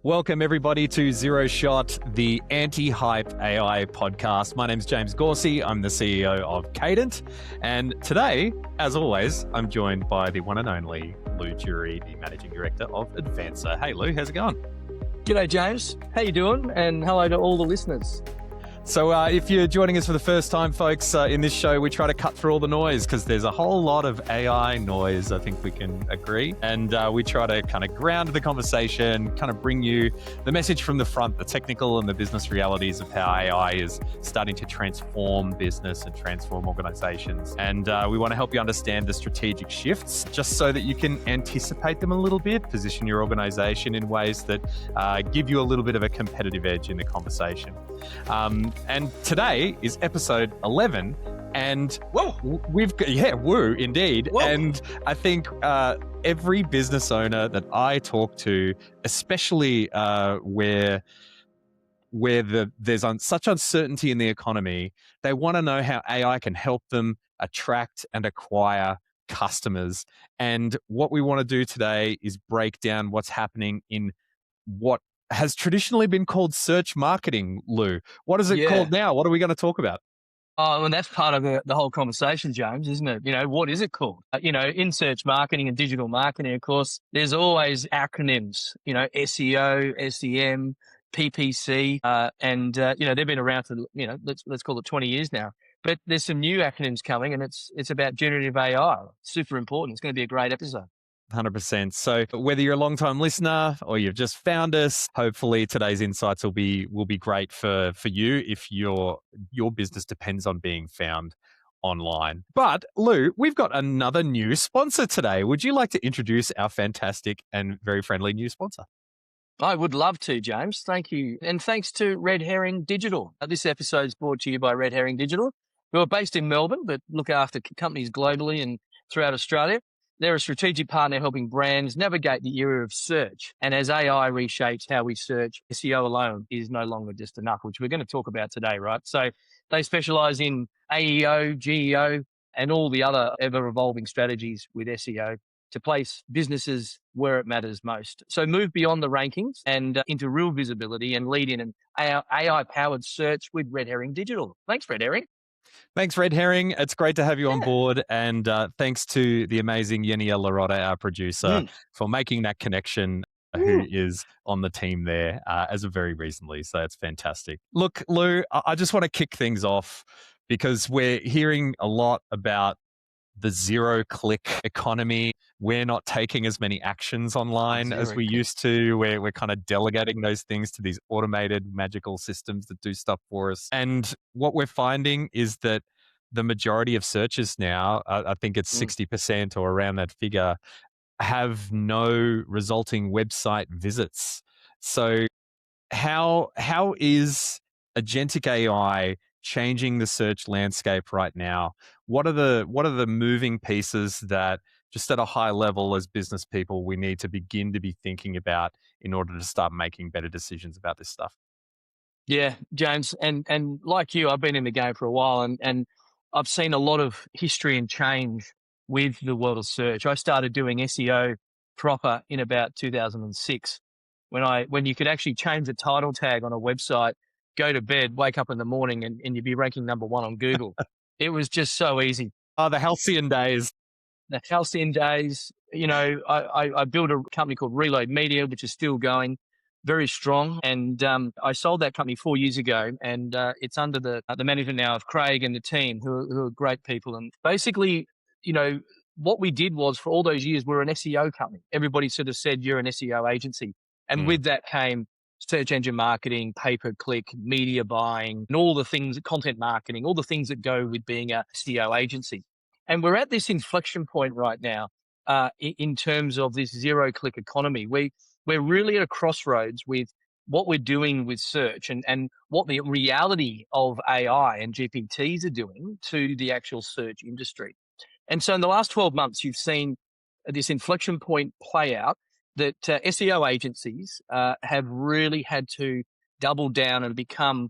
Welcome, everybody, to Zero Shot, the anti-hype AI podcast. My name's James Gorsey. I'm the CEO of Cadent. And today, as always, I'm joined by the one and only Llew, the Managing Director of Advancer. Hey, Llew, how's it going? G'day, James. How you doing? And hello to all the listeners. So if you're joining us for the first time, folks, in this show, we try to cut through all the noise because there's a whole lot of AI noise, I think we can agree. And we try to kind of ground the conversation, kind of bring you the message from the front, the technical and the business realities of how AI is starting to transform business and transform organizations. And we want to help you understand the strategic shifts just so that you can anticipate them a little bit, position your organization in ways that give you a little bit of a competitive edge in the conversation. And today is episode 11, and Whoa. we've got, woo, indeed. Whoa. And I think every business owner that I talk to, especially where there's such uncertainty in the economy, they want to know how AI can help them attract and acquire customers. And what we want to do today is break down what's happening in what has traditionally been called search marketing, Llew. What is it called now? What are we going to talk about? Oh, and that's part of the whole conversation, James, isn't it? You know, what is it called? In search marketing and digital marketing, of course, there's always acronyms, SEO, SEM, PPC, and they've been around for, let's call it 20 years now. But there's some new acronyms coming, and it's about generative AI. Super important. It's going to be a great episode. 100%. So whether you're a long-time listener or you've just found us, hopefully today's insights will be great for you if your business depends on being found online. But Llew, we've got another new sponsor today. Would you like to introduce our fantastic and very friendly new sponsor? I would love to, James. Thank you. And thanks to Red Herring Digital. This episode is brought to you by Red Herring Digital, who are based in Melbourne, but look after companies globally and throughout Australia. They're a strategic partner helping brands navigate the era of search. And as AI reshapes how we search, SEO alone is no longer just enough, which we're going to talk about today, right? So they specialize in AEO, GEO, and all the other ever-evolving strategies with SEO to place businesses where it matters most. So move beyond the rankings and into real visibility and lead in an AI-powered search with Red Herring Digital. Thanks, Red Herring. Thanks, Red Herring. It's great to have you on board. And thanks to the amazing Yenia Larotta, our producer, for making that connection, who is on the team there as of very recently. So it's fantastic. Look, Llew, I just want to kick things off because we're hearing a lot about the zero-click economy. We're not taking as many actions online as we used to. We're kind of delegating those things to these automated magical systems that do stuff for us. And what we're finding is that the majority of searches now, I think it's 60% or around that figure, have no resulting website visits. So how is agentic AI changing the search landscape right now? What are the moving pieces that, just at a high level as business people, we need to begin to be thinking about in order to start making better decisions about this stuff? Yeah, James, and like you, I've been in the game for a while, and I've seen a lot of history and change with the world of search. I started doing SEO proper in about 2006, when you could actually change the title tag on a website, go to bed, wake up in the morning, and you'd be ranking number one on Google. It was just so easy. Oh, the halcyon days. The halcyon days. I built a company called Reload Media, which is still going very strong. And I sold that company 4 years ago, and it's under the management now of Craig and the team, who are great people. And basically, what we did was, for all those years, we're an SEO company. Everybody sort of said, you're an SEO agency. And with that came search engine marketing, pay-per-click, media buying, and all the things, content marketing, all the things that go with being a SEO agency. And we're at this inflection point right now in terms of this zero-click economy. We're really at a crossroads with what we're doing with search and what the reality of AI and GPTs are doing to the actual search industry. And so in the last 12 months, you've seen this inflection point play out that SEO agencies have really had to double down and become,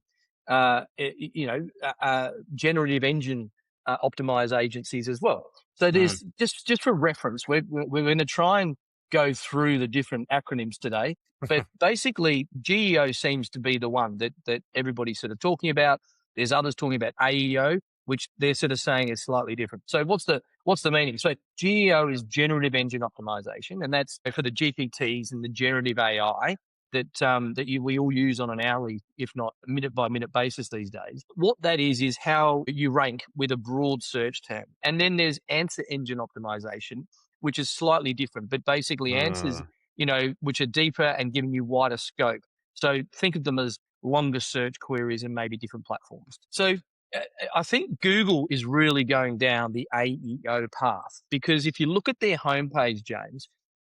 generative engine optimize agencies as well. So there's just for reference, we're going to try and go through the different acronyms today. But basically, GEO seems to be the one that everybody's sort of talking about. There's others talking about AEO, which they're sort of saying is slightly different. So what's the meaning? So GEO is Generative Engine Optimization, and that's for the GPTs and the generative AI that we all use on an hourly, if not minute by minute basis these days. What that is how you rank with a broad search term. And then there's answer engine optimization, which is slightly different, but basically answers, which are deeper and giving you wider scope. So think of them as longer search queries and maybe different platforms. So I think Google is really going down the AEO path, because if you look at their homepage, James,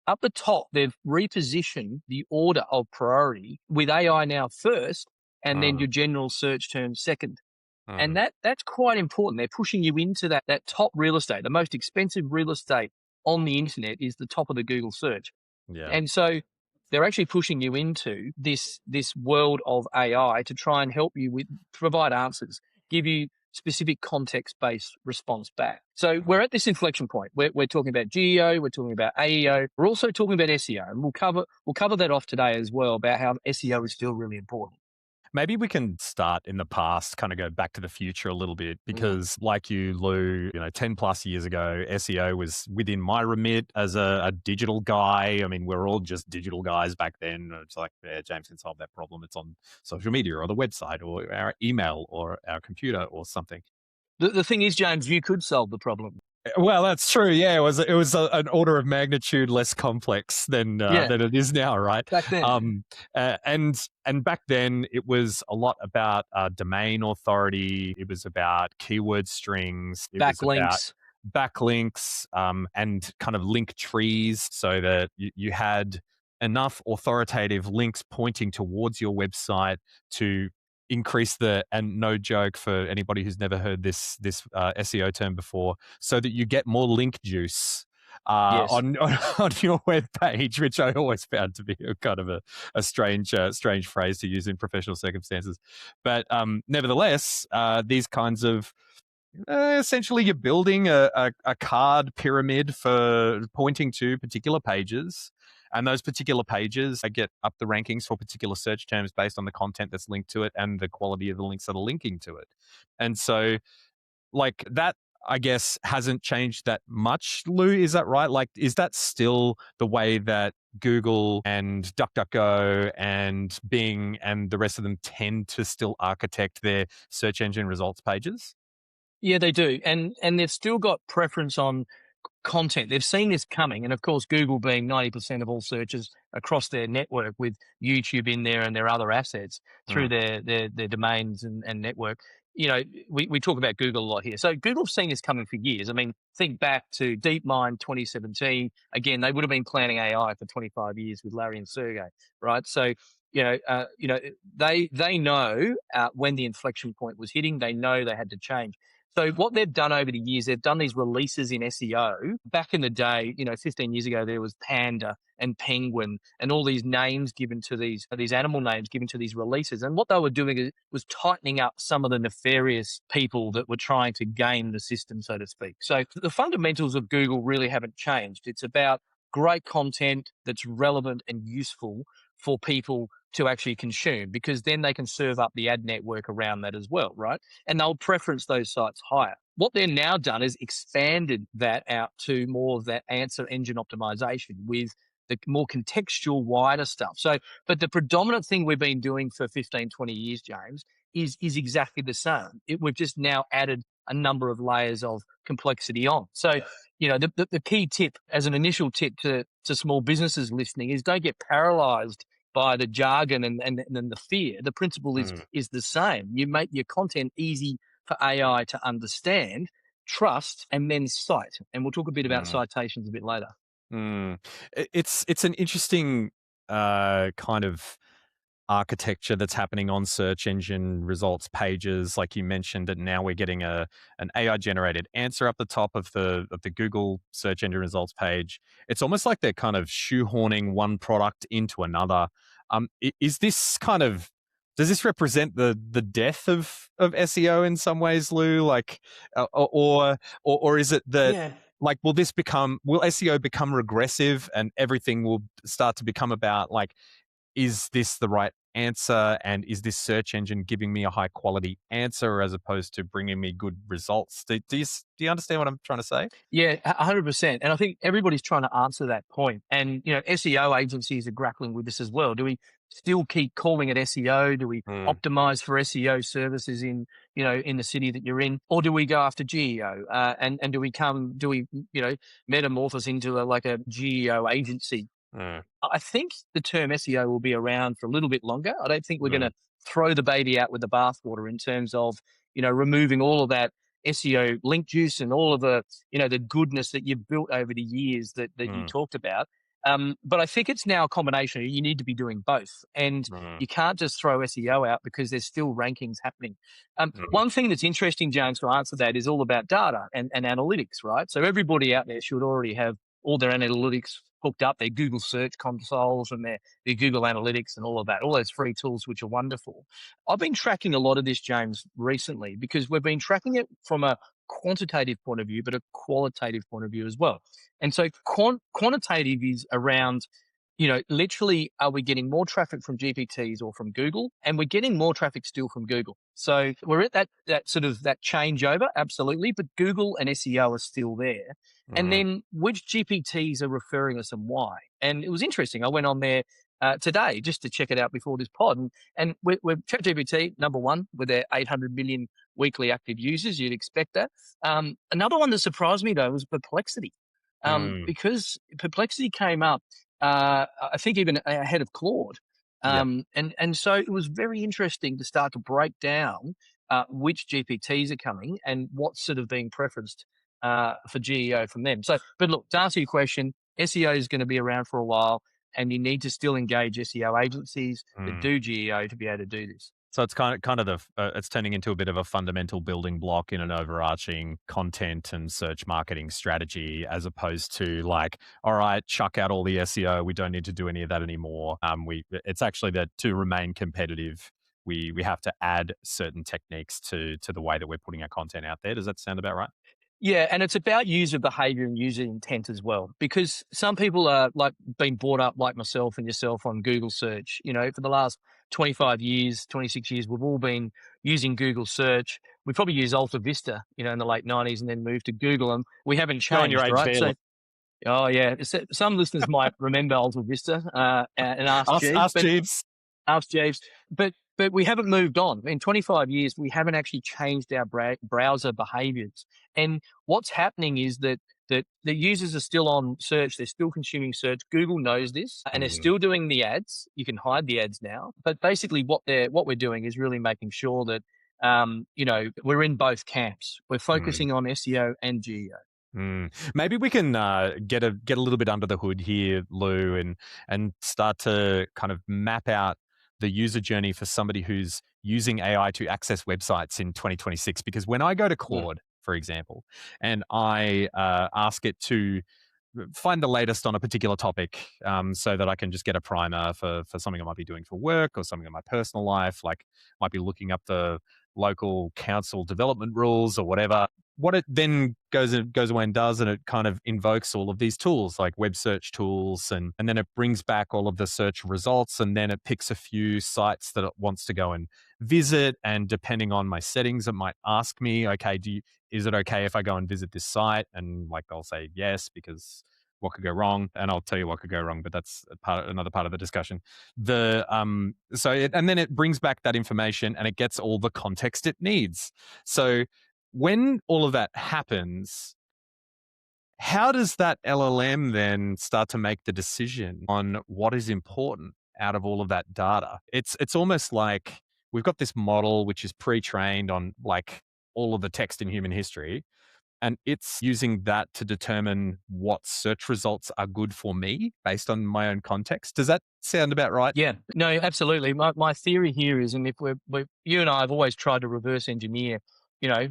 up the top, they've repositioned the order of priority with AI now first, and then your general search terms second. And that's quite important. They're pushing you into that top real estate. The most expensive real estate on the internet is the top of the Google search. Yeah. And so they're actually pushing you into this world of AI to try and help you provide answers, give you specific context-based response back. So we're at this inflection point. We're talking about GEO, we're talking about AEO, we're also talking about SEO, and we'll cover that off today as well, about how SEO is still really important. Maybe we can start in the past, kind of go back to the future a little bit, because like you, Llew, 10 plus years ago, SEO was within my remit as a digital guy. I mean, we're all just digital guys back then. It's like, yeah, James can solve that problem. It's on social media or the website or our email or our computer or something. The thing is, James, you could solve the problem. Well, that's true. Yeah, it was an order of magnitude less complex than it is now, right? Back then, and back then it was a lot about domain authority. It was about keyword strings. It was about backlinks, and kind of link trees, so that you had enough authoritative links pointing towards your website to increase and no joke for anybody who's never heard this SEO term before, so that you get more link juice on your web page, which I always found to be a kind of a strange phrase to use in professional circumstances. But nevertheless, these kinds of essentially you're building a card pyramid for pointing to particular pages. And those particular pages get up the rankings for particular search terms based on the content that's linked to it and the quality of the links that are linking to it. And so, like, that, I guess, hasn't changed that much, Llew. Is that right? Like, is that still the way that Google and DuckDuckGo and Bing and the rest of them tend to still architect their search engine results pages? Yeah, they do. And they've still got preference on content. They've seen this coming. And of course, Google being 90% of all searches across their network, with YouTube in there and their other assets through their domains and network. We talk about Google a lot here. So Google's seen this coming for years. I mean, think back to DeepMind 2017. Again, they would have been planning AI for 25 years with Larry and Sergey, right? So, they know when the inflection point was hitting. They know they had to change. So what they've done over the years, they've done these releases in SEO. Back in the day, 15 years ago, there was Panda and Penguin and all these names given to these animal names given to these releases. And what they were doing was tightening up some of the nefarious people that were trying to game the system, so to speak. So the fundamentals of Google really haven't changed. It's about great content that's relevant and useful for people to actually consume, because then they can serve up the ad network around that as well, right? And they'll preference those sites higher. What they're now done is expanded that out to more of that answer engine optimization with the more contextual, wider stuff. So, but the predominant thing we've been doing for 15, 20 years, James, is exactly the same. We've just now added a number of layers of complexity on. So, the key tip, as an initial tip to small businesses listening, is don't get paralyzed by the jargon and the fear. The principle is the same. You make your content easy for AI to understand, trust, and then cite. And we'll talk a bit about citations a bit later. It's an interesting kind of architecture that's happening on search engine results pages, like you mentioned, that now we're getting an AI generated answer up the top of the Google search engine results page. It's almost like they're kind of shoehorning one product into another. Is this kind of, does this represent the death of SEO in some ways, Llew? Like, or is it that like, will SEO become regressive and everything will start to become about like, is this the right answer? And is this search engine giving me a high quality answer as opposed to bringing me good results? Do you understand what I'm trying to say? Yeah, 100%. And I think everybody's trying to answer that point. And, SEO agencies are grappling with this as well. Do we still keep calling it SEO? Do we Mm, optimize for SEO services in the city that you're in? Or do we go after GEO? And do we, metamorphose into like a GEO agency? mm, I think the term SEO will be around for a little bit longer. I don't think we're going mm, to throw the baby out with the bathwater in terms of, removing all of that SEO link juice and all of the goodness that you've built over the years that you mm, talked about. But I think it's now a combination. You need to be doing both. And mm, you can't just throw SEO out because there's still rankings happening. mm, One thing that's interesting, James, to answer that is all about data and analytics, right? So everybody out there should already have all their analytics hooked up, their Google search consoles and their Google Analytics and all of that, all those free tools, which are wonderful. I've been tracking a lot of this, James, recently because we've been tracking it from a quantitative point of view, but a qualitative point of view as well. And so quantitative is around, literally, are we getting more traffic from GPTs or from Google? And we're getting more traffic still from Google. So we're at that sort of that changeover, absolutely. But Google and SEO are still there. And mm, then which GPTs are referring us and why? And it was interesting. I went on there today just to check it out before this pod. And we're ChatGPT, number one, with their 800 million weekly active users. You'd expect that. Another one that surprised me, though, was Perplexity. mm. Because Perplexity came up, I think even ahead of Claude. Yep. And so it was very interesting to start to break down which GPTs are coming and what's sort of being preferenced for GEO from them. So, but look, to answer your question, SEO is going to be around for a while, and you need to still engage SEO agencies that Mm. do GEO to be able to do this. So it's kind of it's turning into a bit of a fundamental building block in an overarching content and search marketing strategy, as opposed to like, all right, chuck out all the SEO. We don't need to do any of that anymore. It's actually that to remain competitive, we have to add certain techniques to the way that we're putting our content out there. Does that sound about right? Yeah, and it's about user behavior and user intent as well, because some people are like being brought up like myself and yourself on Google search. For the last 25 years, 26 years, we've all been using Google search. We probably use AltaVista, in the late 90s and then moved to Google, and we haven't Showing your changed, age right? there. So, Look, oh yeah, some listeners might remember AltaVista and Ask Jeeves, ask but Jeeves. Ask Jeeves. But we haven't moved on. In 25 years, we haven't actually changed our browser behaviors. And what's happening is that the users are still on search. They're still consuming search. Google knows this, and they're Mm, still doing the ads. You can hide the ads now. But basically, what we're doing is really making sure that we're in both camps. We're mm. focusing on SEO and GEO. Maybe we can get a little bit under the hood here, Lou, and start to kind of map out the user journey for somebody who's using AI to access websites in 2026. Because when I go to Mm. Claude, for example, and I ask it to find the latest on a particular topic, so that I can just get a primer for something I might be doing for work or something in my personal life, like might be looking up the local council development rules or whatever. What it then goes away and does, and it kind of invokes all of these tools like web search tools, and then it brings back all of the search results, and then it picks a few sites that it wants to go and visit, and depending on my settings, it might ask me, okay, is it okay if I go and visit this site? And like I'll say yes, because what could go wrong? And I'll tell you what could go wrong, but that's another part of the discussion. And then it brings back that information and it gets all the context it needs. So when all of that happens, how does that LLM then start to make the decision on what is important out of all of that data? It's almost like we've got this model which is pre-trained on like all of the text in human history, and it's using that to determine what search results are good for me based on my own context. Does that sound about right? Yeah, no, absolutely. My theory here is, and if you and I have always tried to reverse engineer,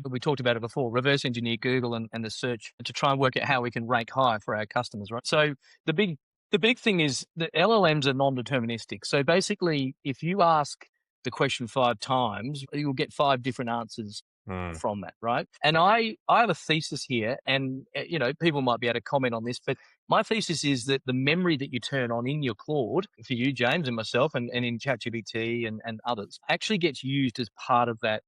we talked about it before, reverse engineer Google and the search to try and work out how we can rank high for our customers, right? So the big thing is that LLMs are non-deterministic. So basically, if you ask the question 5 times, you'll get 5 different answers from that, right? And I have a thesis here, and people might be able to comment on this, but my thesis is that the memory that you turn on in your Claude, for you, James, and myself, and in ChatGPT and others, actually gets used as part of that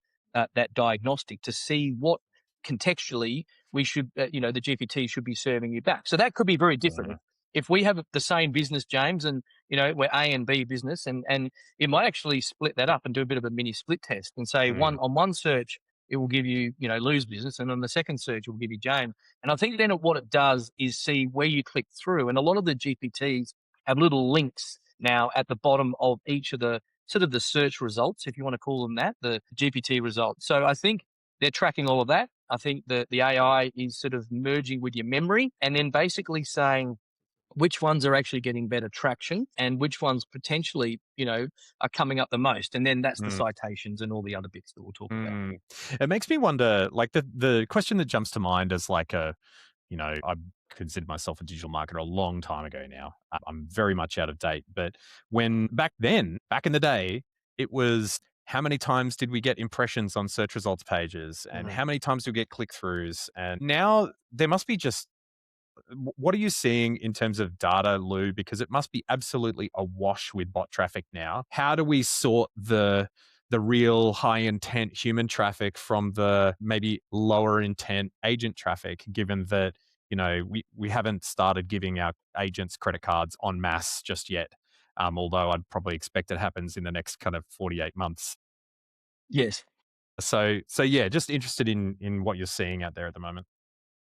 diagnostic to see what contextually we should, the GPT should be serving you back. So that could be very different. If we have the same business, James, and we're A and B business, and it might actually split that up and do a bit of a mini split test and say on one search it will give you Lew's business, and on the second search it will give you James. And I think then what it does is see where you click through, and a lot of the GPTs have little links now at the bottom of each of the sort of the search results, if you want to call them that, the GPT results. So I think they're tracking all of that. I think the AI is sort of merging with your memory and then basically saying which ones are actually getting better traction and which ones potentially, are coming up the most. And then that's the citations and all the other bits that we'll talk about. It makes me wonder, like the question that jumps to mind as like I considered myself a digital marketer a long time ago now. I'm very much out of date. But when back in the day, it was how many times did we get impressions on search results pages and how many times do we get click-throughs? And now there must be just, what are you seeing in terms of data, Llew? Because it must be absolutely awash with bot traffic now. How do we sort the real high intent human traffic from the maybe lower intent agent traffic, given that, we haven't started giving our agents credit cards en masse just yet, although I'd probably expect it happens in the next kind of 48 months. Yes. So yeah, just interested in what you're seeing out there at the moment.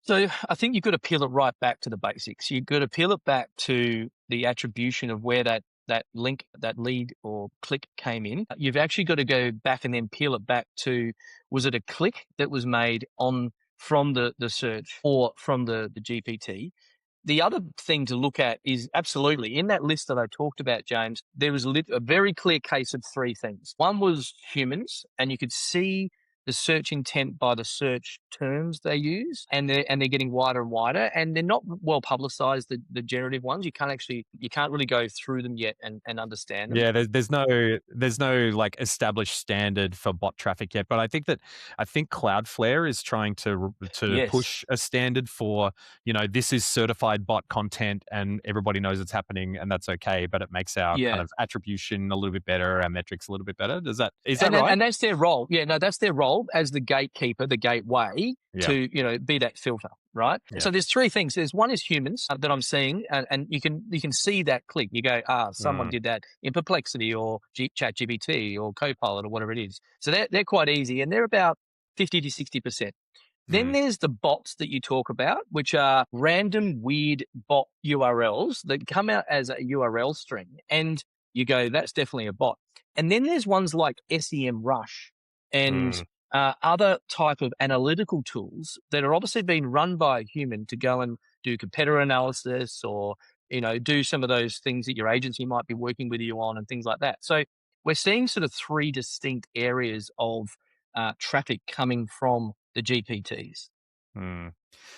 So I think you've got to peel it right back to the basics. You've got to peel it back to the attribution of where that link, that lead or click came in. You've actually got to go back and then peel it back to, was it a click that was made from the search or from the GPT? The other thing to look at is absolutely in that list that I talked about, James, there was a very clear case of three things. One was humans, and you could see the search intent by the search terms they use, and they're getting wider and wider, and they're not well publicized, the generative ones. You can't really go through them yet and understand them. Yeah, there's no like established standard for bot traffic yet, but I think Cloudflare is trying to Yes. push a standard for, this is certified bot content and everybody knows it's happening and that's okay, but it makes our kind of attribution a little bit better, our metrics a little bit better. Is that right? And that's their role. Yeah, no, that's their role as the gatekeeper, the gateway to be that filter, right? Yeah. So there's three things. There's one is humans that I'm seeing, and you can see that click. You go, someone did that in Perplexity or ChatGPT or Copilot or whatever it is. So they're quite easy, and they're about 50 to 60%. Then there's the bots that you talk about, which are random weird bot URLs that come out as a URL string, and you go, that's definitely a bot. And then there's ones like SEMrush and other type of analytical tools that are obviously being run by a human to go and do competitor analysis or, do some of those things that your agency might be working with you on and things like that. So we're seeing sort of three distinct areas of traffic coming from the GPTs.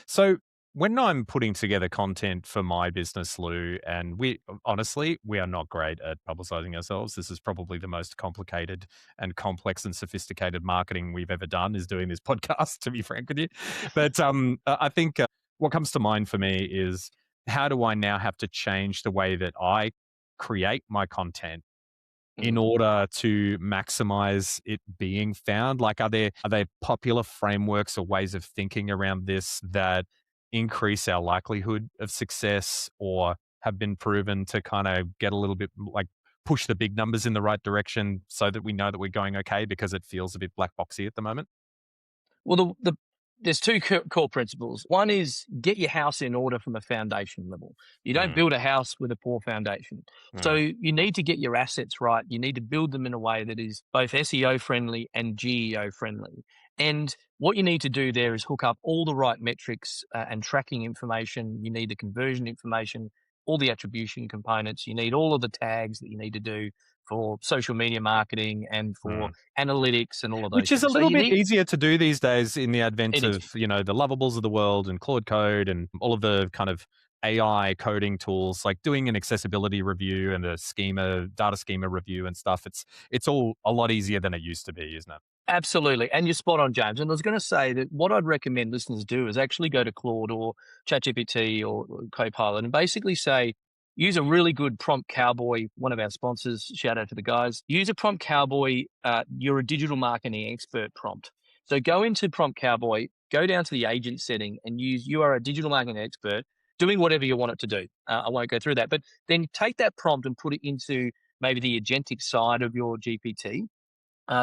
So when I'm putting together content for my business, Llew, and we are not great at publicizing ourselves. This is probably the most complicated and complex and sophisticated marketing we've ever done, is doing this podcast, to be frank with you. But I think what comes to mind for me is, how do I now have to change the way that I create my content in order to maximize it being found? Like, are there popular frameworks or ways of thinking around this that increase our likelihood of success or have been proven to kind of get a little bit, like, push the big numbers in the right direction so that we know that we're going okay, because it feels a bit black boxy at the moment? Well, there's two core principles. One is get your house in order from a foundation level. You don't build a house with a poor foundation. So you need to get your assets right. You need to build them in a way that is both SEO friendly and GEO friendly. And what you need to do there is hook up all the right metrics and tracking information. You need the conversion information, all the attribution components. You need all of the tags that you need to do for social media marketing and for analytics and all of those Which is things. a little bit easier to do these days in the advent of, the Lovables of the world and Claude Code and all of the kind of AI coding tools, like doing an accessibility review and a data schema review and stuff. It's all a lot easier than it used to be, isn't it? Absolutely. And you're spot on, James. And I was going to say that what I'd recommend listeners do is actually go to Claude or ChatGPT or Copilot and basically say, use a really good Prompt Cowboy, one of our sponsors. Shout out to the guys. Use a Prompt Cowboy. You're a digital marketing expert prompt. So go into Prompt Cowboy, go down to the agent setting and use, you are a digital marketing expert doing whatever you want it to do. I won't go through that, but then take that prompt and put it into maybe the agentic side of your GPT.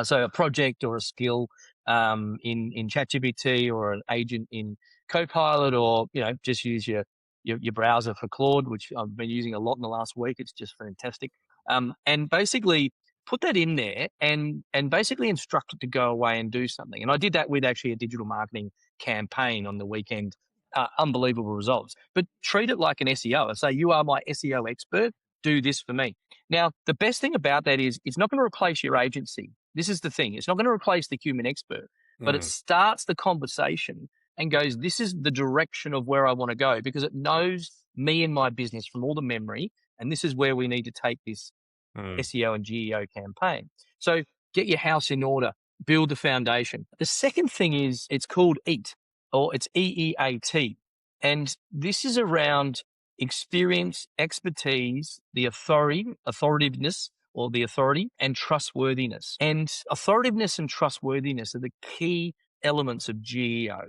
So a project or a skill in ChatGPT or an agent in Copilot, or just use your browser for Claude, which I've been using a lot in the last week. It's just fantastic. And basically put that in there and basically instruct it to go away and do something. And I did that with actually a digital marketing campaign on the weekend. Unbelievable results. But treat it like an SEO. I say, you are my SEO expert. Do this for me. Now, the best thing about that is it's not going to replace your agency. This is the thing. It's not going to replace the human expert, but it starts the conversation and goes, this is the direction of where I want to go, because it knows me and my business from all the memory. And this is where we need to take this SEO and GEO campaign. So get your house in order, build the foundation. The second thing is it's called EAT, or it's EEAT. And this is around experience, expertise, the authoritativeness, or the authority, and trustworthiness. And authoritativeness and trustworthiness are the key elements of GEO.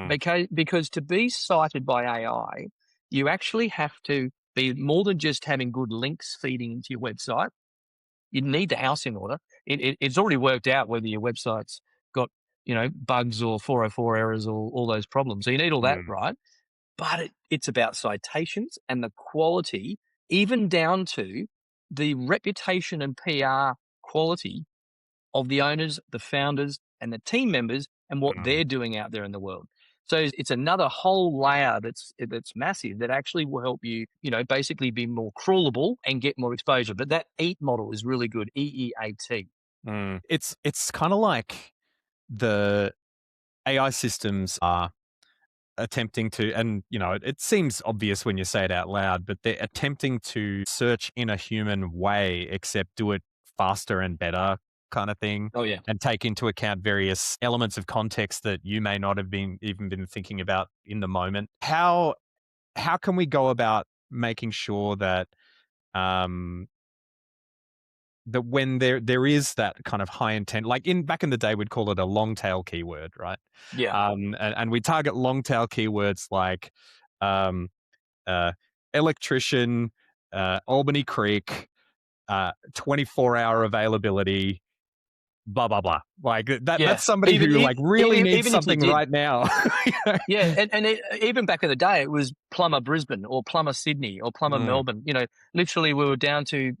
Because to be cited by AI, you actually have to be more than just having good links feeding into your website. You need the house in order. It's already worked out whether your website's got bugs or 404 errors or all those problems. So you need all that right. But it's about citations and the quality, even down to the reputation and PR quality of the owners, the founders, and the team members, and what they're doing out there in the world. So it's another whole layer that's massive that actually will help you, basically be more crawlable and get more exposure. But that EAT model is really good, EEAT. It's kind of like the AI systems are attempting to, and it seems obvious when you say it out loud, but they're attempting to search in a human way, except do it faster and better kind of thing. Oh yeah. And take into account various elements of context that you may not have been thinking about in the moment. How can we go about making sure that that when there is that kind of high intent, like back in the day, we'd call it a long tail keyword, right? Yeah. And we target long tail keywords like electrician, Albany Creek, 24-hour availability, blah blah blah. Like that. Yeah. That's somebody who like really needs something right now. Yeah, and even back in the day, it was plumber Brisbane or plumber Sydney or plumber Melbourne. Literally we were down to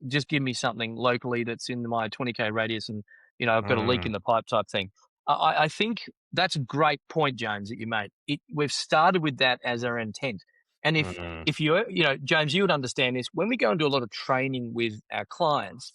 just give me something locally that's in my 20K radius, and I've got a leak in the pipe type thing. I think that's a great point, James, that you made. We've started with that as our intent, and if you James, you would understand this when we go and do a lot of training with our clients.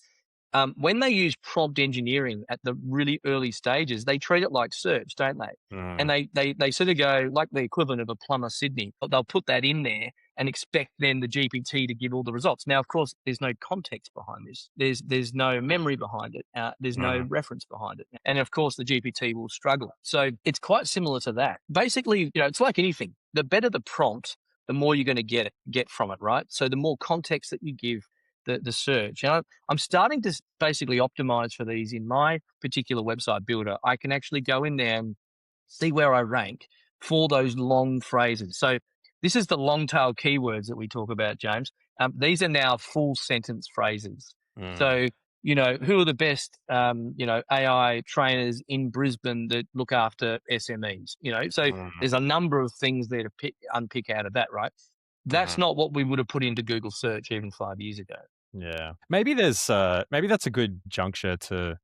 When they use prompt engineering at the really early stages, they treat it like search, don't they? And they sort of go like the equivalent of a plumber Sydney. They'll put that in there and expect then the GPT to give all the results. Now, of course, there's no context behind this. There's no memory behind it. There's no reference behind it. And of course, the GPT will struggle. So it's quite similar to that. Basically, it's like anything. The better the prompt, the more you're going to get from it, right? So the more context that you give the search. And I'm starting to basically optimize for these in my particular website builder. I can actually go in there and see where I rank for those long phrases. So this is the long tail keywords that we talk about, James. These are now full sentence phrases. So, who are the best, AI trainers in Brisbane that look after SMEs? So there's a number of things there to unpick out of that, right? That's not what we would have put into Google search even 5 years ago. Yeah. Maybe that's a good juncture to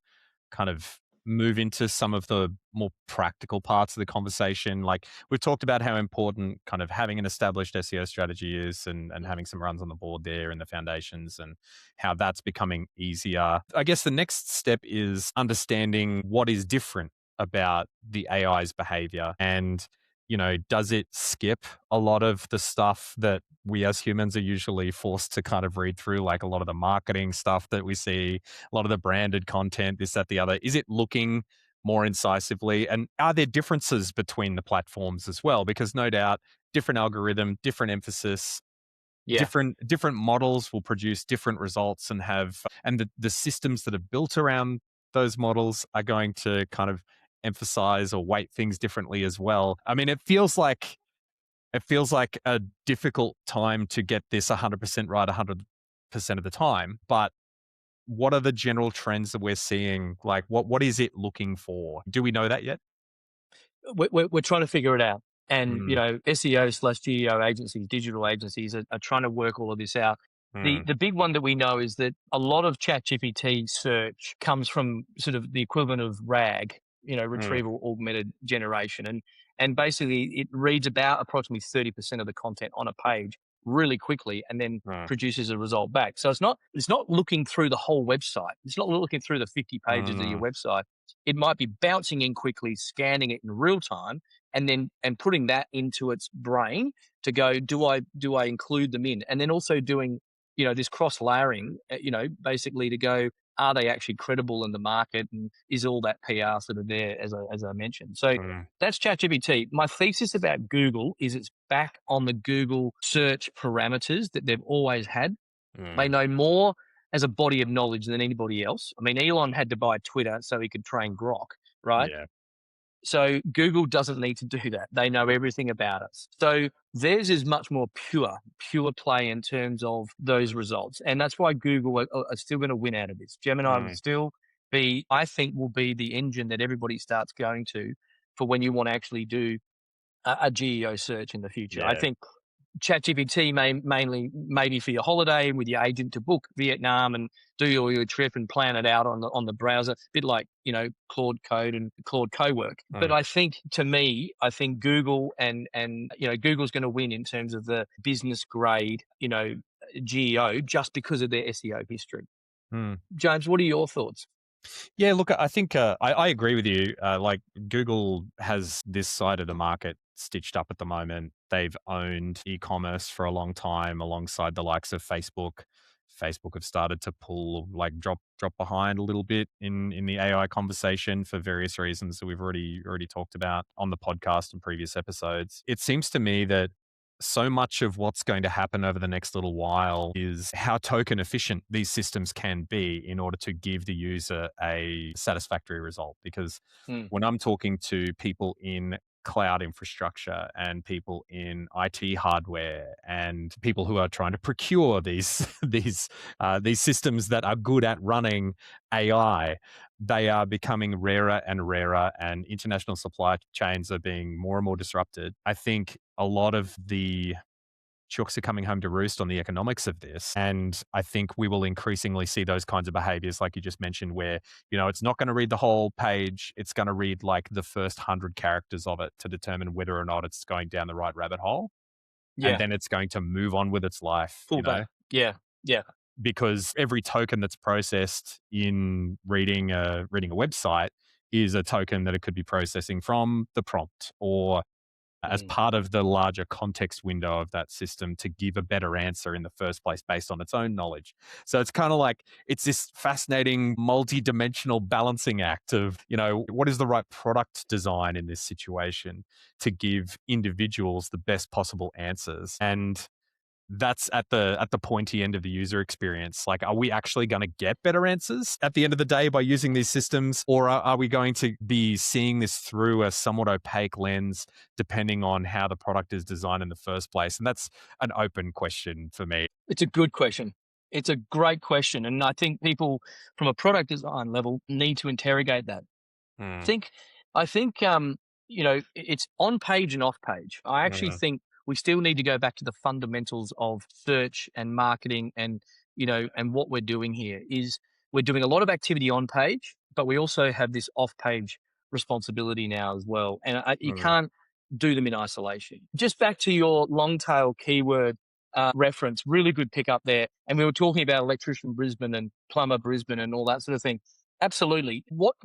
kind of move into some of the more practical parts of the conversation. Like we've talked about how important kind of having an established SEO strategy is, and having some runs on the board there and the foundations, and how that's becoming easier. I guess the next step is understanding what is different about the AI's behavior. And does it skip a lot of the stuff that we as humans are usually forced to kind of read through, like a lot of the marketing stuff that we see, a lot of the branded content, this, that, the other? Is it looking more incisively? And are there differences between the platforms as well? Because no doubt, different algorithm, different emphasis, Yeah. different models will produce different results and the systems that are built around those models are going to kind of emphasize or weight things differently as well. I mean, it feels like a difficult time to get this 100% right 100% of the time. But what are the general trends that we're seeing? Like, what is it looking for? Do we know that yet? We're trying to figure it out. And, Mm, SEO/GEO agencies, digital agencies are trying to work all of this out. mm, The big one that we know is that a lot of ChatGPT search comes from sort of the equivalent of RAG, mm, retrieval augmented generation. And basically it reads about approximately 30% of the content on a page really quickly and then mm, produces a result back. So it's not looking through the whole website. It's not looking through the 50 pages of your mm, website. It might be bouncing in quickly, scanning it in real time, and putting that into its brain to go, do I include them in? And then also doing, this cross layering, basically to go, are they actually credible in the market, and is all that PR sort of there, as I mentioned. So mm, that's ChatGPT. My thesis about Google is it's back on the Google search parameters that they've always had. They mm. know more as a body of knowledge than anybody else. I mean, Elon had to buy Twitter so he could train Grok, right? Yeah. So Google doesn't need to do that. They know everything about us. So theirs is much more pure play in terms of those results. And that's why Google are still going to win out of this. Gemini will Mm, still be, I think, will be the engine that everybody starts going to for when you want to actually do a GEO search in the future. I yeah. think ChatGPT mainly maybe for your holiday with your agent to book Vietnam and do all your trip and plan it out on the browser, a bit like Claude Code and Claude Cowork. But Mm. I think, to me, Google and Google's going to win in terms of the business grade GEO just because of their SEO history. Mm. James, what are your thoughts? Yeah, look, I think I agree with you. Like Google has this side of the market stitched up at the moment. They've owned e-commerce for a long time, alongside the likes of Facebook. Facebook have started to pull, like, drop behind a little bit in the AI conversation for various reasons that we've already talked about on the podcast and previous episodes. It seems to me that so much of what's going to happen over the next little while is how token efficient these systems can be in order to give the user a satisfactory result. Because Hmm. when I'm talking to people in cloud infrastructure and people in IT hardware and people who are trying to procure these these systems that are good at running AI, they are becoming rarer and rarer, and international supply chains are being more and more disrupted. I think a lot of the chooks are coming home to roost on the economics of this. And I think we will increasingly see those kinds of behaviors, like you just mentioned, where, it's not going to read the whole page. It's going to read like the first 100 characters of it to determine whether or not it's going down the right rabbit hole. And Yeah, then it's going to move on with its life, full back. Yeah, yeah. because every token that's processed in reading a website is a token that it could be processing from the prompt, or as Mm. part of the larger context window of that system to give a better answer in the first place based on its own knowledge. So it's kind of like it's this fascinating multi-dimensional balancing act of, what is the right product design in this situation to give individuals the best possible answers. And that's at the pointy end of the user experience. Like, are we actually going to get better answers at the end of the day by using these systems? Or are we going to be seeing this through a somewhat opaque lens, depending on how the product is designed in the first place? And that's an open question for me. It's a good question. It's a great question. And I think people from a product design level need to interrogate that. I Mm, think, it's on page and off page. I actually mm, think we still need to go back to the fundamentals of search and marketing, and what we're doing here is we're doing a lot of activity on page, but we also have this off page responsibility now as well. And you mm, can't do them in isolation. Just back to your long tail keyword reference, really good pick up there. And we were talking about electrician Brisbane and plumber Brisbane and all that sort of thing. Absolutely. What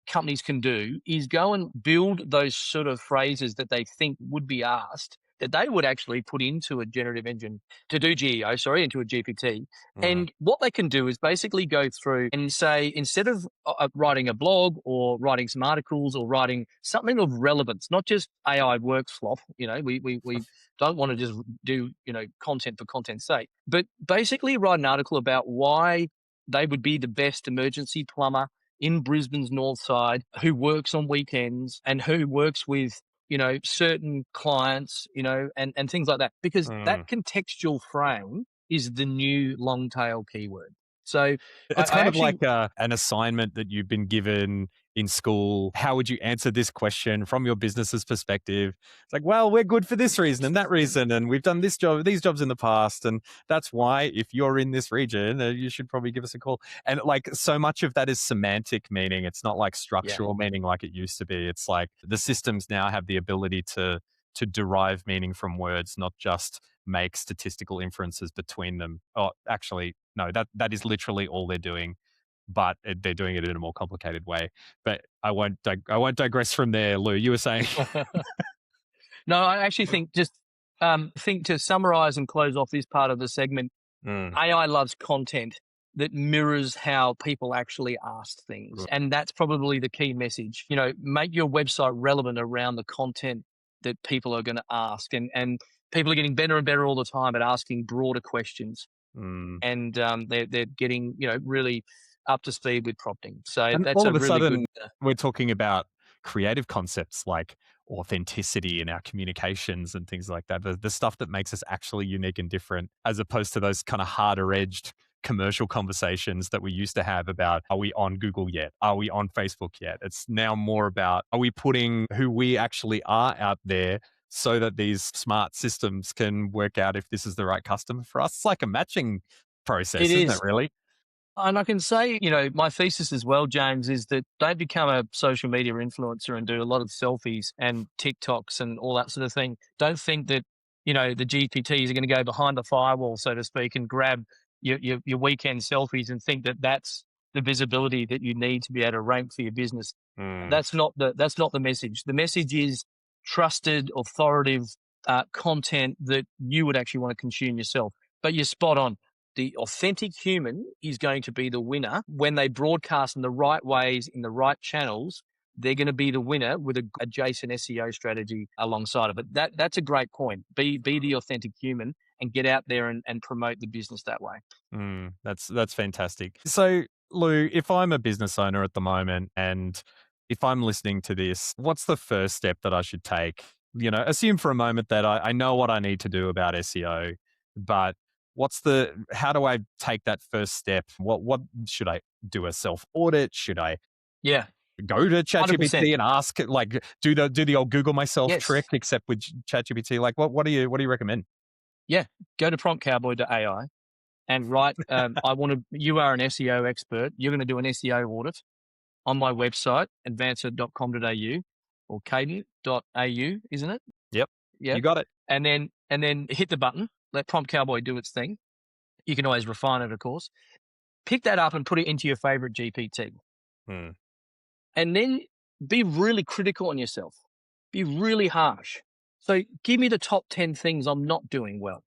companies can do is go and build those sort of phrases that they think would be asked that they would actually put into a generative engine to do GEO, into a GPT. Mm, And what they can do is basically go through and say, instead of writing a blog or writing some articles or writing something of relevance, not just AI work slop, we don't want to just do, content for content's sake, but basically write an article about why they would be the best emergency plumber in Brisbane's north side who works on weekends and who works with, certain clients, and things like that. Because that mm. contextual frame is the new long tail keyword. So It's I kind of actually, like an assignment that you've been given in school. How would you answer this question from your business's perspective? It's like, well, we're good for this reason and that reason, and we've done these jobs in the past, and that's why if you're in this region, you should probably give us a call. And like so much of that is semantic meaning. It's not like yeah, structural meaning like it used to be. It's like the systems now have the ability to derive meaning from words, not just make statistical inferences between them. Oh, actually, no, that is literally all they're doing, but they're doing it in a more complicated way. But I won't digress from there, Llew. You were saying, no, I actually think to summarize and close off this part of the segment, mm, AI loves content that mirrors how people actually ask things. And that's probably the key message. Make your website relevant around the content that people are going to ask. And people are getting better and better all the time at asking broader questions. mm. And they're getting, really up to speed with prompting. So And that's all a of a really good. sudden, we're talking about creative concepts like authenticity in our communications and things like that. The stuff that makes us actually unique and different, as opposed to those kind of harder edged commercial conversations that we used to have about, are we on Google yet? Are we on Facebook yet? It's now more about, are we putting who we actually are out there so that these smart systems can work out if this is the right customer for us? It's like a matching It process, isn't it, is. really? And I can say, my thesis as well, James, is that don't become a social media influencer and do a lot of selfies and TikToks and all that sort of thing. Don't think that, the GPTs are going to go behind the firewall, so to speak, and grab your weekend selfies and think that that's the visibility that you need to be able to rank for your business. Mm, That's not the message. The message is trusted, authoritative content that you would actually want to consume yourself. But you're spot on. The authentic human is going to be the winner when they broadcast in the right ways, in the right channels. They're going to be the winner with a adjacent SEO strategy alongside of it. That's a great point. Be the authentic human and get out there and promote the business that way. that's fantastic. So, Llew, if I'm a business owner at the moment and if I'm listening to this, what's the first step that I should take? Assume for a moment that I know what I need to do about SEO, but how do I take that first step? What should I do? A self audit? Should I Yeah, go to 100%. ChatGPT and ask, like, do the old Google myself trick, Yes. except with ChatGPT? Like, what do you recommend? Yeah. Go to promptcowboy.ai and write, you are an SEO expert. You're going to do an SEO audit on my website, advanced.com.au or cadent.au, isn't it? Yep, you Yep. got it. And then hit the button, let Prompt Cowboy do its thing. You can always refine it, of course. Pick that up and put it into your favorite GPT. Hmm. And then be really critical on yourself. Be really harsh. So give me the top 10 things I'm not doing well.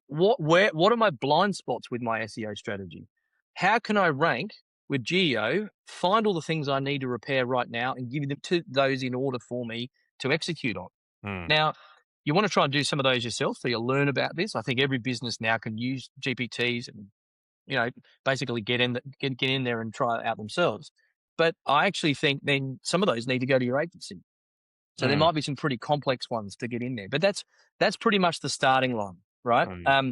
What are my blind spots with my SEO strategy? How can I rank with GEO, find all the things I need to repair right now and give them to those in order for me to execute on? Hmm. Now, you want to try and do some of those yourself so you'll learn about this. I think every business now can use GPTs and, basically get in there and try it out themselves. But I actually think then some of those need to go to your agency. So there Hmm. might be some pretty complex ones to get in there, but that's pretty much the starting line, right? Hmm.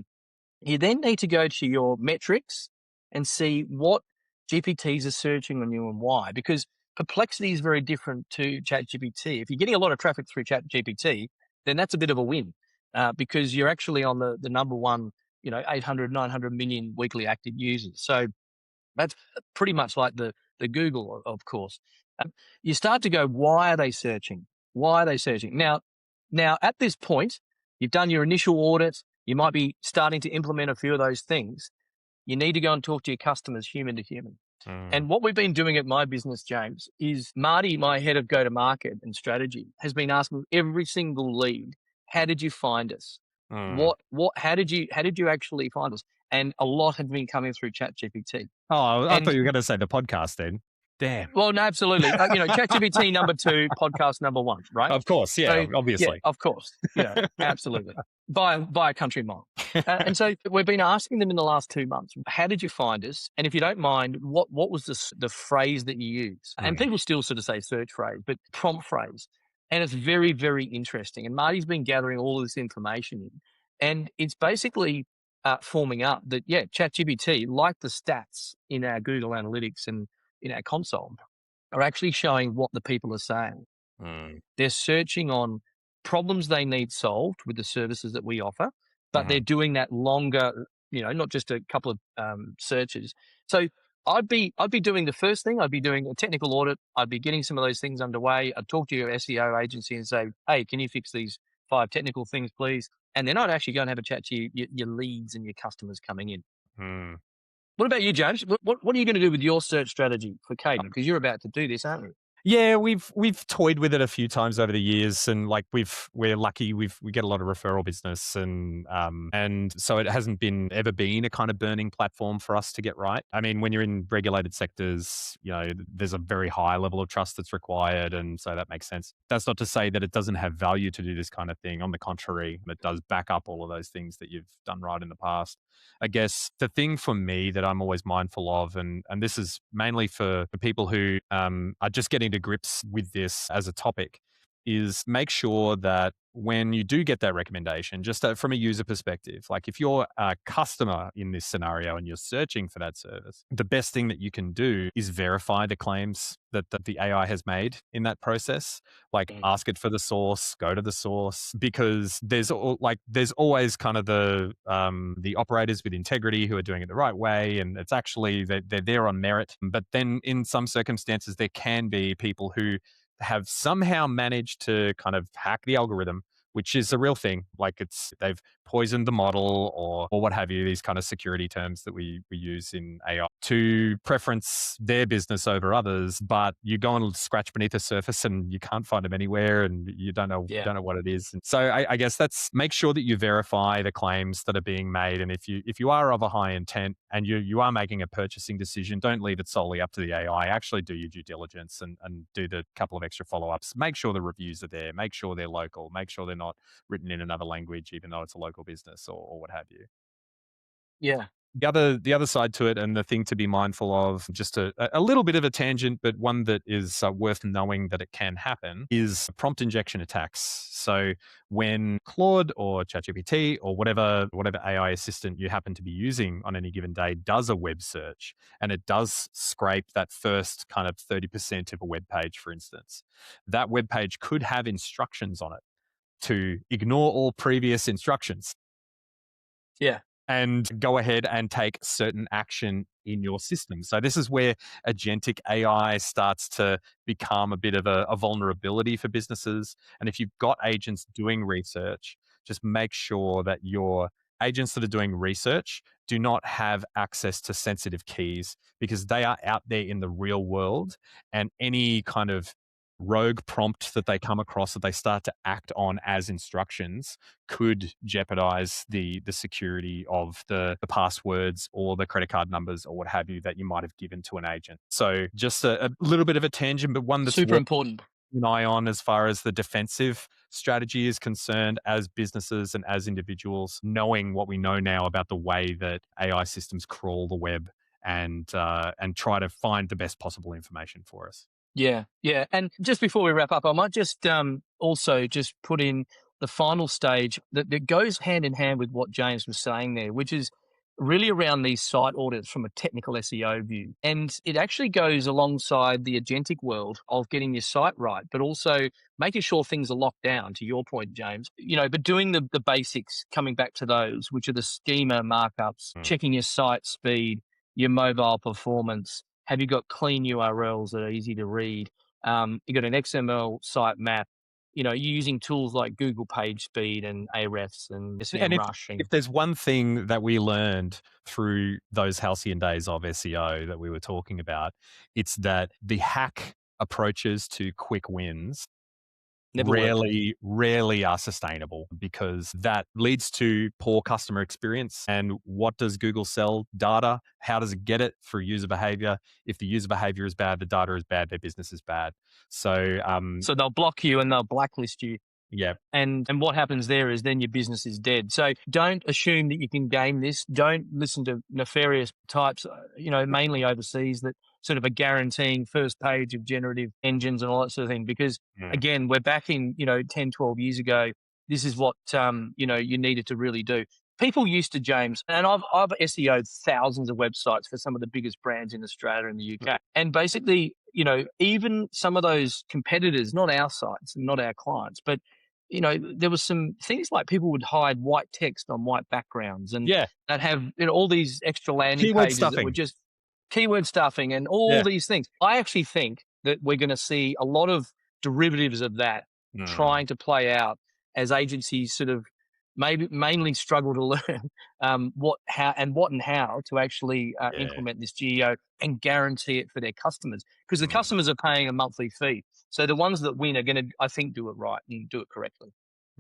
You then need to go to your metrics and see what GPTs are searching on you and why, because Perplexity is very different to ChatGPT. If you're getting a lot of traffic through ChatGPT, then that's a bit of a win because you're actually on the number one, 800, 900 million weekly active users. So that's pretty much like the Google, of course. You start to go, why are they searching? Why are they searching? Now at this point, you've done your initial audit. You might be starting to implement a few of those things. You need to go and talk to your customers human to human. And what we've been doing at my business, James, is Marty, my head of go-to-market and strategy, has been asking every single lead, how did you find us? How did you actually find us? And a lot have been coming through ChatGPT. Oh, I thought you were going to say the podcast then. Damn. Well, no, absolutely. ChatGPT number 2, podcast number 1, right? Of course, yeah, So, obviously. Yeah, of course. Absolutely. By a country mile. And so we've been asking them in the last 2 months, how did you find us? And if you don't mind, what was the phrase that you use? And people still sort of say search phrase, but prompt phrase. And it's very, very interesting. And Marty's been gathering all of this information in. And it's basically forming up that, ChatGPT, like the stats in our Google Analytics and in our console, are actually showing what the people are saying. They're searching on problems they need solved with the services that we offer, but they're doing that longer, not just a couple of searches. So I'd be doing the first thing. I'd be doing a technical audit. I'd be getting some of those things underway. I'd talk to your SEO agency and say, hey, can you fix these 5 technical things, please? And then I'd actually go and have a chat to your leads and your customers coming in. What about you, James? What are you going to do with your search strategy for Caden? Because you're about to do this, aren't you? Yeah, we've toyed with it a few times over the years, and like we're lucky we get a lot of referral business, and so it hasn't ever been a kind of burning platform for us to get right. I mean, when you're in regulated sectors, there's a very high level of trust that's required, and so that makes sense. That's not to say that it doesn't have value to do this kind of thing. On the contrary, it does back up all of those things that you've done right in the past. I guess the thing for me that I'm always mindful of, and this is mainly for people who are just getting to grips with this as a topic, is make sure that when you do get that recommendation, just from a user perspective, like if you're a customer in this scenario and you're searching for that service, the best thing that you can do is verify the claims that the AI has made in that process. Like ask it for the source, go to the source, because there's always kind of the operators with integrity who are doing it the right way, and it's actually they're there on merit. But then in some circumstances, there can be people who have somehow managed to kind of hack the algorithm, which is a real thing. Like they've poisoned the model or what have you, these kind of security terms that we use in AI to preference their business over others. But you go and scratch beneath the surface and you can't find them anywhere, and you don't know what it is. And so I guess that's make sure that you verify the claims that are being made. And if you are of a high intent and you are making a purchasing decision, don't leave it solely up to the AI. Actually do your due diligence and do the couple of extra follow-ups. Make sure the reviews are there. Make sure they're local. Make sure they're not written in another language, even though it's a local business or what have you. Yeah. The other side to it, and the thing to be mindful of, just a little bit of a tangent, but one that is worth knowing that it can happen, is prompt injection attacks. So when Claude or ChatGPT or whatever AI assistant you happen to be using on any given day does a web search, and it does scrape that first kind of 30% of a web page, for instance, that web page could have instructions on it to ignore all previous instructions. Yeah. And go ahead and take certain action in your system. So this is where agentic AI starts to become a bit of a vulnerability for businesses. And if you've got agents doing research, just make sure that your agents that are doing research do not have access to sensitive keys, because they are out there in the real world, and any kind of rogue prompt that they come across that they start to act on as instructions could jeopardize the security of the passwords or the credit card numbers or what have you that you might have given to an agent. So just a little bit of a tangent, but one that's super important. An eye on as far as the defensive strategy is concerned as businesses and as individuals, knowing what we know now about the way that AI systems crawl the web and try to find the best possible information for us. Yeah. And just before we wrap up, I might just also just put in the final stage that goes hand in hand with what James was saying there, which is really around these site audits from a technical SEO view. And it actually goes alongside the agentic world of getting your site right, but also making sure things are locked down, to your point, James. But doing the basics, coming back to those, which are the schema markups, checking your site speed, your mobile performance. Have you got clean URLs that are easy to read? You got an XML site map, you're using tools like Google Page Speed and Ahrefs and And SEMrush. if there's one thing that we learned through those halcyon days of SEO that we were talking about, it's that the hack approaches to quick wins Never work. rarely are sustainable, because that leads to poor customer experience. And what does Google sell? Data. How does it get it? Through user behavior. If the user behavior is bad, the data is bad, their business is bad. So they'll block you and they'll blacklist you. yeah. And what happens there is then your business is dead. So don't assume that you can game this. Don't listen to nefarious types, mainly overseas, that sort of are guaranteeing first page of generative engines and all that sort of thing. Because again, we're back in, 10, 12 years ago. This is what, you needed to really do. People used to, James, and I've SEO'd thousands of websites for some of the biggest brands in Australia and the UK. And basically, even some of those competitors, not our sites and not our clients, but there was some things like people would hide white text on white backgrounds, and they'd have all these extra landing Keyword pages stuffing. that were just keyword stuffing and all these things. I actually think that we're going to see a lot of derivatives of that trying to play out as agencies sort of mainly struggle to learn what and how to actually implement this GEO and guarantee it for their customers, because the customers are paying a monthly fee. So the ones that win are going to, I think, do it right and do it correctly.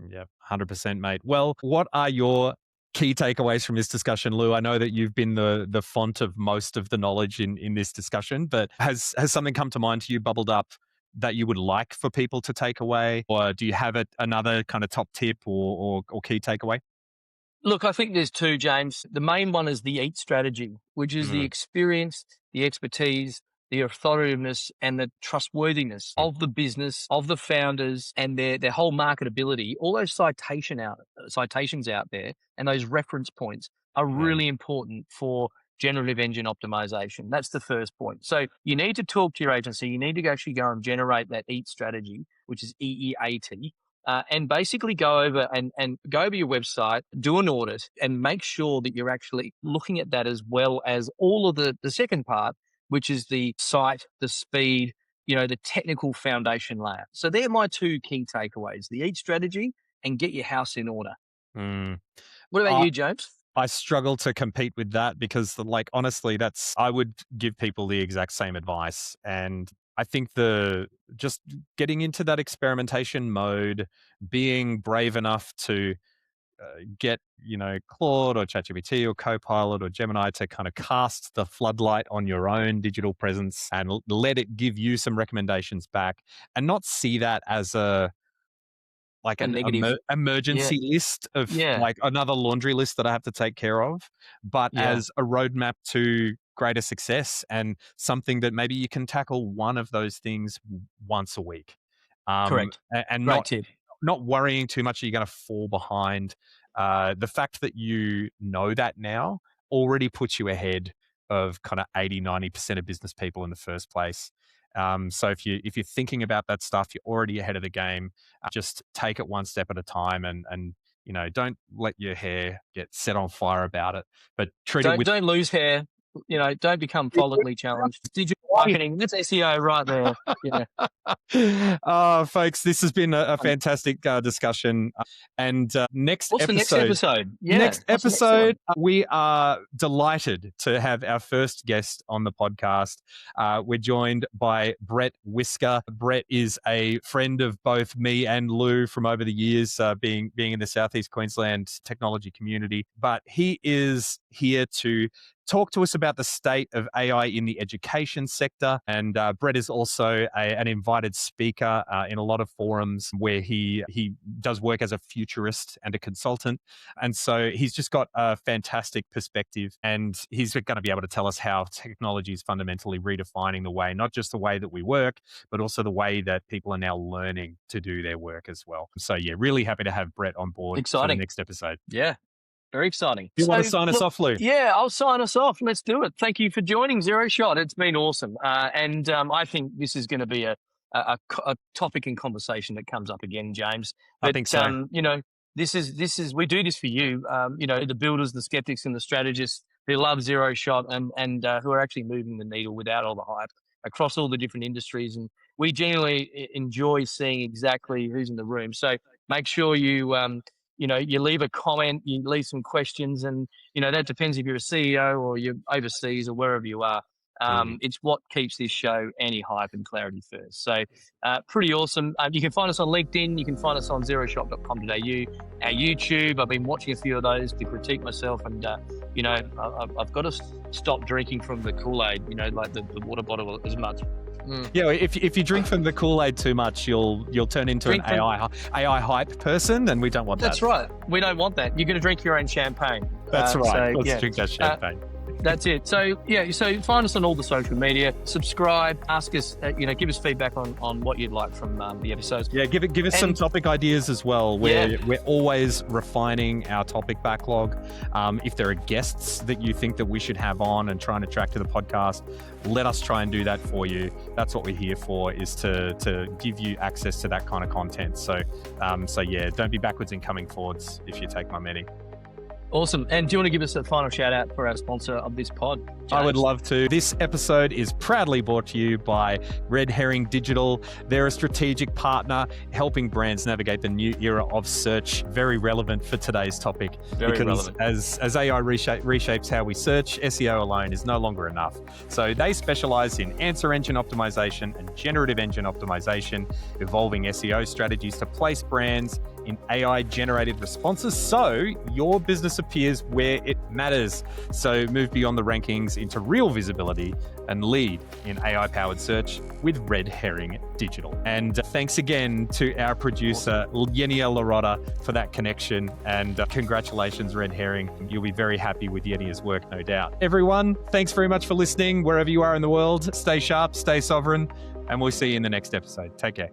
Yeah, 100%, mate. Well, what are your key takeaways from this discussion, Llew? I know that you've been the font of most of the knowledge in this discussion, but has something come to mind to you, bubbled up, that you would like for people to take away? Or do you have another kind of top tip or key takeaway? Look, I think there's two, James. The main one is the EAT strategy, which is the experience, the expertise, the authoritativeness, and the trustworthiness of the business, of the founders, and their whole marketability. All those citations out there and those reference points are really important for generative engine optimization. That's the first point. So you need to talk to your agency. You need to actually go and generate that EAT strategy, which is EEAT. And basically go over your website, do an audit, and make sure that you're actually looking at that, as well as all of the second part, which is the cite, the speed, the technical foundation layer. So they're my two key takeaways: the EAT strategy and get your house in order. What about you, James? I struggle to compete with that, because honestly, I would give people the exact same advice. And I think just getting into that experimentation mode, being brave enough to get, Claude or ChatGPT or Copilot or Gemini to kind of cast the floodlight on your own digital presence and let it give you some recommendations back, and not see that as an emergency list of another laundry list that I have to take care of, but as a roadmap to greater success, and something that maybe you can tackle one of those things once a week. Correct. And Great tip. Not worrying too much you're going to fall behind. The fact that you know that now already puts you ahead of kind of 80-90% of business people in the first place. So if you're thinking about that stuff, you're already ahead of the game. Just take it one step at a time, and don't let your hair get set on fire about it. But don't lose hair. Don't become follically challenged. Digital marketing, that's SEO right there. Folks, this has been a fantastic discussion. And next episode, next episode, we are delighted to have our first guest on the podcast. We're joined by Brett Wiskar. Brett is a friend of both me and Llew from over the years, being in the Southeast Queensland technology community. But he is here to talk to us about the state of AI in the education sector. And Brett is also an invited speaker in a lot of forums where he does work as a futurist and a consultant. And so he's just got a fantastic perspective, and he's going to be able to tell us how technology is fundamentally redefining the way, not just the way that we work, but also the way that people are now learning to do their work as well. So yeah, really happy to have Brett on board for the next episode. Yeah. Very exciting. Do you want to sign us off, Llew? Yeah, I'll sign us off. Let's do it. Thank you for joining Zero Shot. It's been awesome. And I think this is going to be a topic in conversation that comes up again, James. But, I think so. this is we do this for you, the builders, the skeptics, and the strategists who love zero shot and who are actually moving the needle without all the hype across all the different industries. And we genuinely enjoy seeing exactly who's in the room. So make sure you you leave a comment, you leave some questions, and that depends if you're a CEO or you're overseas or wherever you are. It's what keeps this show anti-hype and clarity first. So pretty awesome. You can find us on LinkedIn. You can find us on zeroshot.com.au. Our YouTube, I've been watching a few of those to critique myself, and I've got to stop drinking from the Kool-Aid, like the water bottle as much. Yeah, if you drink from the Kool-Aid too much, you'll turn into an AI hype person, and we don't want that. That's right. We don't want that. You're going to drink your own champagne. That's right. Let's drink that champagne. That's it. So find us on all the social media, subscribe, ask us, give us feedback on what you'd like from the episodes. Yeah, give us some topic ideas as well. We're always refining our topic backlog. If there are guests that you think that we should have on and try and attract to the podcast, let us try and do that for you. That's what we're here for, is to give you access to that kind of content. So don't be backwards in coming forwards, if you take my meaning. Awesome. And do you want to give us a final shout out for our sponsor of this pod, James? I would love to. This episode is proudly brought to you by Red Herring Digital. They're a strategic partner helping brands navigate the new era of search. Very relevant for today's topic. Very relevant. As AI reshapes how we search, SEO alone is no longer enough. So they specialize in answer engine optimization and generative engine optimization, evolving SEO strategies to place brands in AI-generated responses so your business appears where it matters. So move beyond the rankings into real visibility and lead in AI-powered search with Red Herring Digital. And thanks again to our producer, Llew for that connection. And congratulations, Red Herring. You'll be very happy with Yenia's work, no doubt. Everyone, thanks very much for listening. Wherever you are in the world, stay sharp, stay sovereign, and we'll see you in the next episode. Take care.